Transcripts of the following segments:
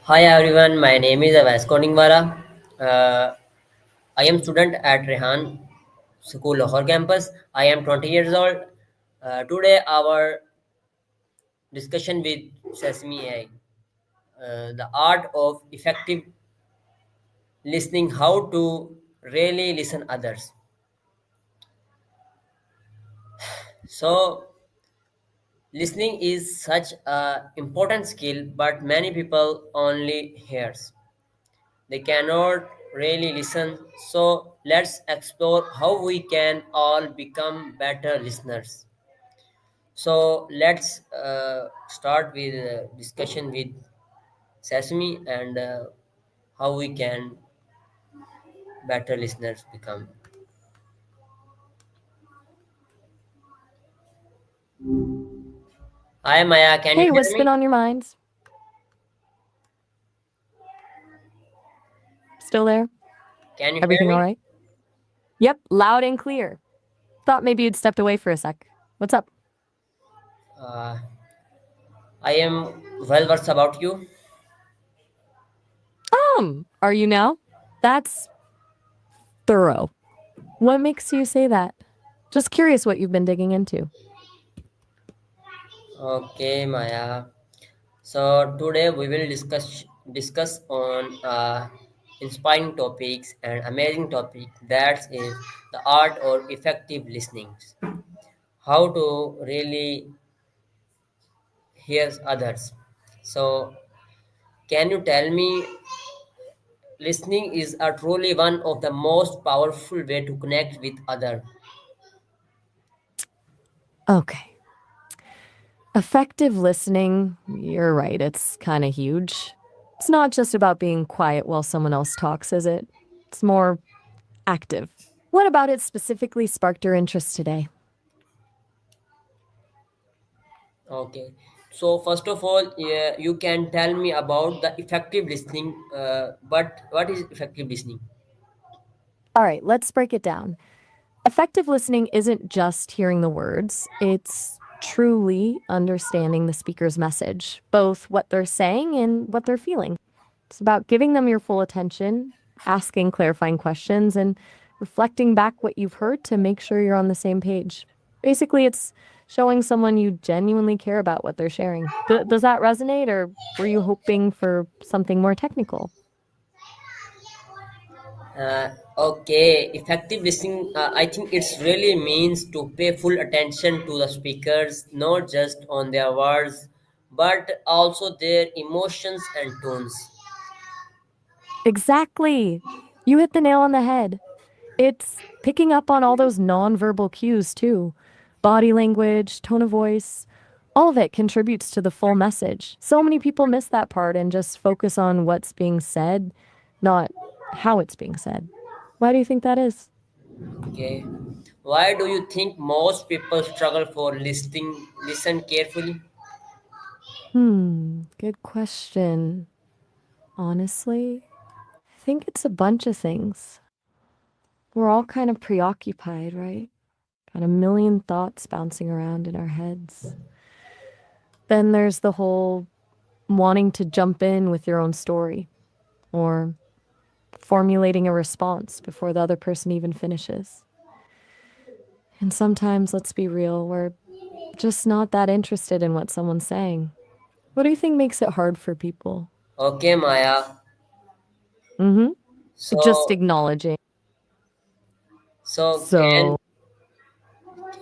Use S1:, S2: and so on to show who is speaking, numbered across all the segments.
S1: Hi everyone, my name is Avais Koningwala. Uh, I am student at Rehan School Lahore campus. I am 20 years old. Today our discussion with Sesame AI, the art of effective listening, how to really listen others. So listening is such a important skill, but many people only hears. They cannot really listen. So let's explore how we can all become better listeners. So let's start with a discussion with Sesame and how we can better listeners become. Hi Maya, can you
S2: Hey,
S1: hear
S2: what's been
S1: me?
S2: on your mind? Still there?
S1: Can you hear
S2: Everything all
S1: me?
S2: right? Yep, loud and clear. Thought maybe you'd stepped away for a sec. What's up?
S1: Uh, I am well. What's about you?
S2: Are you now? That's thorough. What makes you say that? Just curious what you've been digging into.
S1: Okay, Maya. So today we will discuss on inspiring topics and amazing topic that is the art or effective listening. How to really hear others. So can you tell me listening is a truly one of the most powerful way to connect with other.
S2: Okay. Effective listening, you're right, it's kind of huge. It's not just about being quiet while someone else talks, is it? It's more active. What about it specifically sparked your interest today?
S1: Okay. So first of all, yeah, you can tell me about the effective listening. But what is effective listening?
S2: All right, let's break it down. Effective listening isn't just hearing the words, it's truly understanding the speaker's message, both what they're saying and what they're feeling. It's about giving them your full attention, asking clarifying questions, and reflecting back what you've heard to make sure you're on the same page. Basically, it's showing someone you genuinely care about what they're sharing. Does that resonate, or were you hoping for something more technical?
S1: Okay, effective listening. I think it's really means to pay full attention to the speakers, not just on their words, but also their emotions and tones.
S2: Exactly. You hit the nail on the head. It's picking up on all those nonverbal cues too. Body language, tone of voice, all of it contributes to the full message. So many people miss that part and just focus on what's being said, not how it's being said. Why do you think that is?
S1: Okay, why do you think most people struggle for listening? Listen carefully.
S2: Good question. Honestly, I think it's a bunch of things. We're all kind of preoccupied, right? Got a million thoughts bouncing around in our heads. Then there's the whole wanting to jump in with your own story or formulating a response before the other person even finishes. And sometimes, let's be real, we're just not that interested in what someone's saying. What do you think makes it hard for people?
S1: Okay, Maya.
S2: Mm-hmm. Just
S1: So,
S2: acknowledging.
S1: so
S2: So,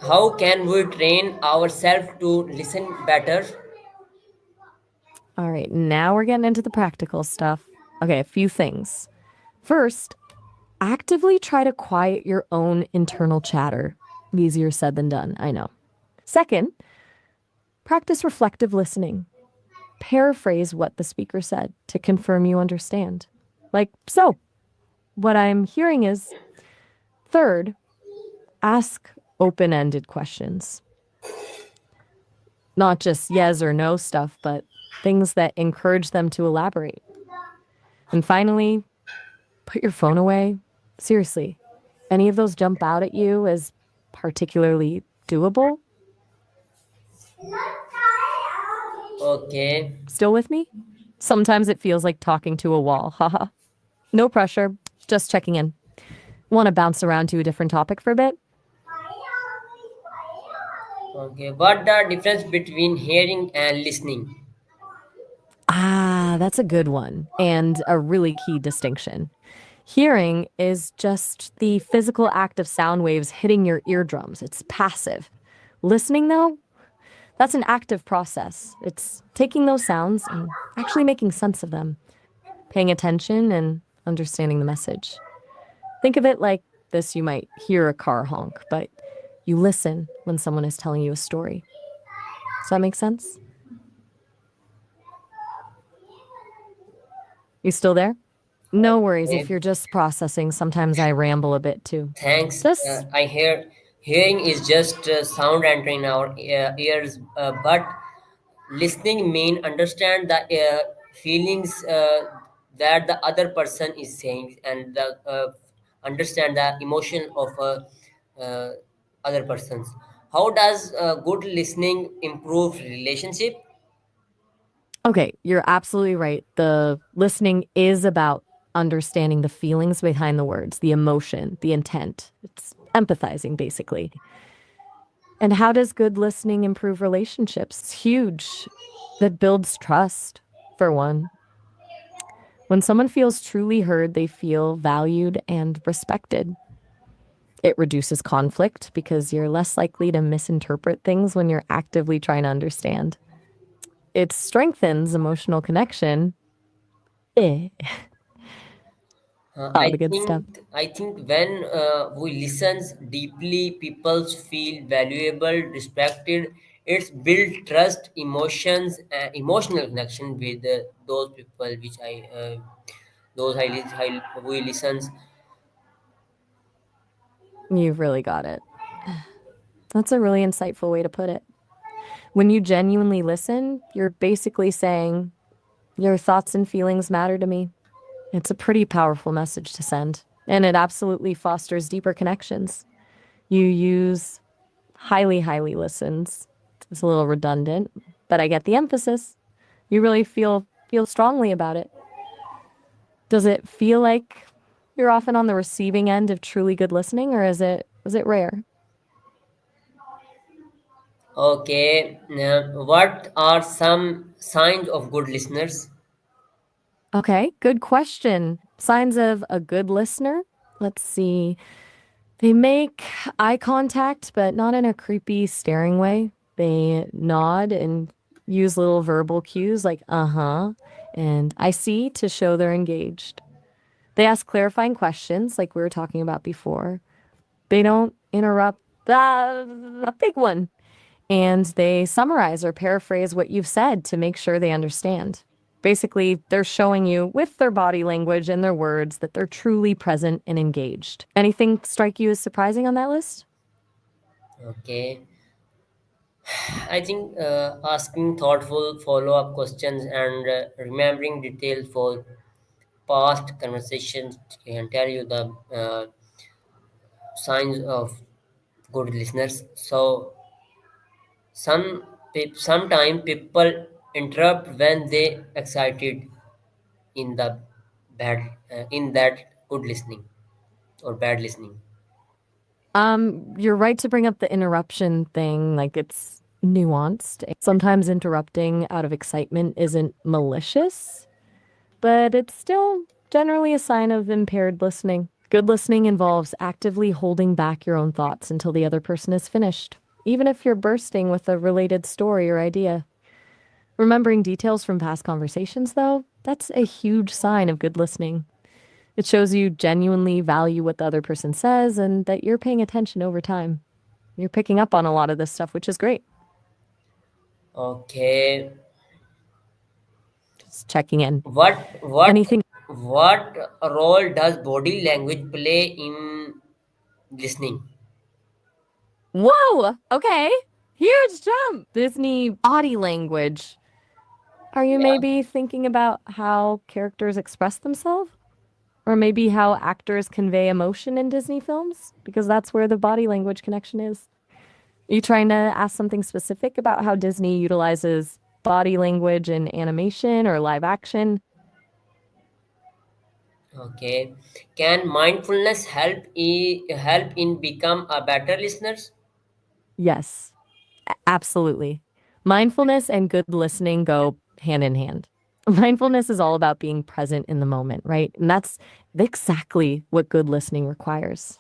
S1: how can we train ourselves to listen better?
S2: all right, now we're getting into the practical stuff. Okay, a few things. First, actively try to quiet your own internal chatter. Easier said than done, I know. Second, practice reflective listening. Paraphrase what the speaker said to confirm you understand. Like, so, what I'm hearing is third, ask open ended questions, not just yes or no stuff, but things that encourage them to elaborate. And finally, put your phone away. Seriously, any of those jump out at you as particularly doable?
S1: Okay.
S2: Still with me? Sometimes it feels like talking to a wall. Haha. No pressure, just checking in. Want to bounce around to a different topic for a bit?
S1: Okay, what the difference between hearing and listening?
S2: Ah, that's a good one and a really key distinction. Hearing is just the physical act of sound waves hitting your eardrums. It's passive. Listening, though, that's an active process. It's taking those sounds and actually making sense of them, paying attention and understanding the message. Think of it like this: you might hear a car honk, but you listen when someone is telling you a story. Does that make sense? You still there? No worries if
S1: Okay,
S2: you're just processing. Sometimes I ramble a bit too.
S1: thanks.
S2: Just
S1: I hear hearing is just sound entering our ears, but listening mean understand the feelings that the other person is saying and understand the emotion of other persons. How does good listening improve relationship?
S2: okay, you're absolutely right. The listening is about understanding the feelings behind the words, the emotion, the intent. It's empathizing, basically. And how does good listening improve relationships? It's huge. That builds trust, for one. When someone feels truly heard, they feel valued and respected. It reduces conflict because you're less likely to misinterpret things when you're actively trying to understand. It strengthens emotional connection. Eh.
S1: Uh,
S2: All
S1: I
S2: the good stuff.
S1: think I think when we listen deeply, people feel valuable, respected. It's build trust, emotions, emotional connection with those people which we listens.
S2: You've really got it. That's a really insightful way to put it. When you genuinely listen, you're basically saying, your thoughts and feelings matter to me. It's a pretty powerful message to send, and it absolutely fosters deeper connections. You use highly, highly listens. It's a little redundant, but I get the emphasis. You really feel strongly about it. Does it feel like you're often on the receiving end of truly good listening, or is it rare?
S1: Okay, what are some signs of good listeners?
S2: Okay, good question. Signs of a good listener. Let's see. They make eye contact, but not in a creepy, staring way. They nod and use little verbal cues like uh-huh and I see to show they're engaged. They ask clarifying questions like we were talking about before. They don't interrupt. A big one. And they summarize or paraphrase what you've said to make sure they understand. Basically, they're showing you with their body language and their words that they're truly present and engaged. Anything strike you as surprising on that list?
S1: Okay, I think asking thoughtful follow-up questions and remembering details for past conversations can tell you the signs of good listeners. So sometimes people interrupt when they excited in the in that good listening or bad listening.
S2: You're right to bring up the interruption thing, like it's nuanced. Sometimes interrupting out of excitement isn't malicious, but it's still generally a sign of impaired listening. Good listening involves actively holding back your own thoughts until the other person is finished, even if you're bursting with a related story or idea. Remembering details from past conversations, though, that's a huge sign of good listening. It shows you genuinely value what the other person says and that you're paying attention over time. You're picking up on a lot of this stuff, which is great.
S1: Okay,
S2: Just checking in.
S1: what what
S2: Anything?
S1: what role does body language play in listening?
S2: Whoa! Okay. Huge jump. Disney body language. Are you
S1: Yeah.
S2: maybe thinking about how characters express themselves? Or maybe how actors convey emotion in Disney films? Because that's where the body language connection is. Are you trying to ask something specific about how Disney utilizes body language in animation or live action.
S1: Okay. Can mindfulness help in become a better listeners?
S2: Yes, absolutely. Mindfulness and good listening go hand in hand. Mindfulness is all about being present in the moment, right? And that's exactly what good listening requires.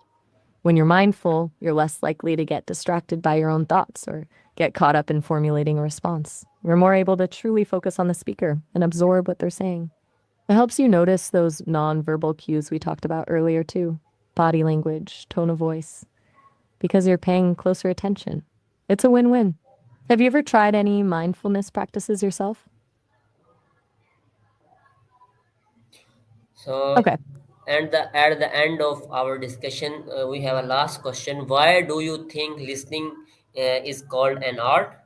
S2: When you're mindful, you're less likely to get distracted by your own thoughts or get caught up in formulating a response. You're more able to truly focus on the speaker and absorb what they're saying. It helps you notice those nonverbal cues we talked about earlier, too: body language, tone of voice, because you're paying closer attention. It's a win win. Have you ever tried any mindfulness practices yourself?
S1: So,
S2: Okay,
S1: and at the end of our discussion, we have a last question. Why do you think listening is called an art?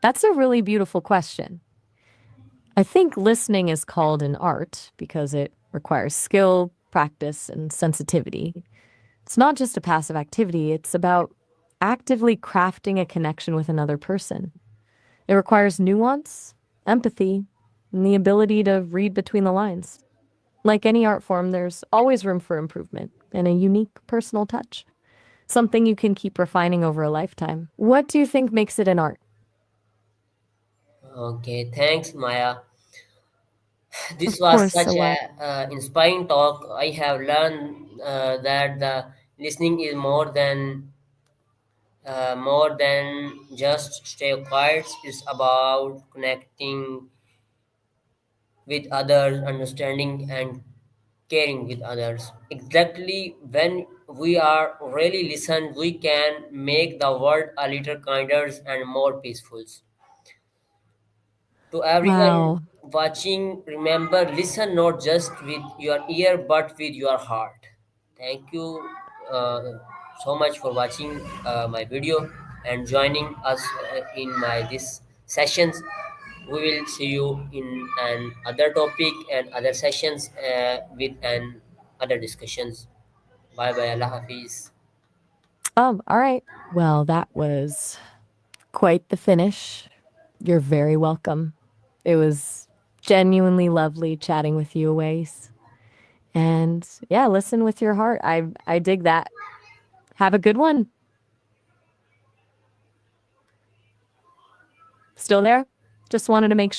S2: that's a really beautiful question. I think listening is called an art because it requires skill, practice, and sensitivity. It's not just a passive activity, it's about actively crafting a connection with another person. It requires nuance, empathy, and the ability to read between the lines. Like any art form, there's always room for improvement and a unique personal touch, something you can keep refining over a lifetime. What do you think makes it an art?
S1: Okay, thanks, Maya. This
S2: Of
S1: was
S2: course,
S1: such
S2: so what?
S1: a inspiring talk. I have learned that the listening is more than just stay quiet. It's about connecting with others, understanding and caring with others. Exactly when we are really listen, we can make the world a little kinder and more peaceful. To everyone
S2: Wow.
S1: watching, remember listen not just with your ear but with your heart. Thank you so much for watching my video and joining us in my this sessions. We will see you in an other topic and other sessions with an other discussions. Bye bye. Allah Hafiz.
S2: All right. Well, that was quite the finish. You're very welcome. It was genuinely lovely chatting with you, Awais. And yeah, listen with your heart. I dig that. Have a good one. Still there? Just wanted to make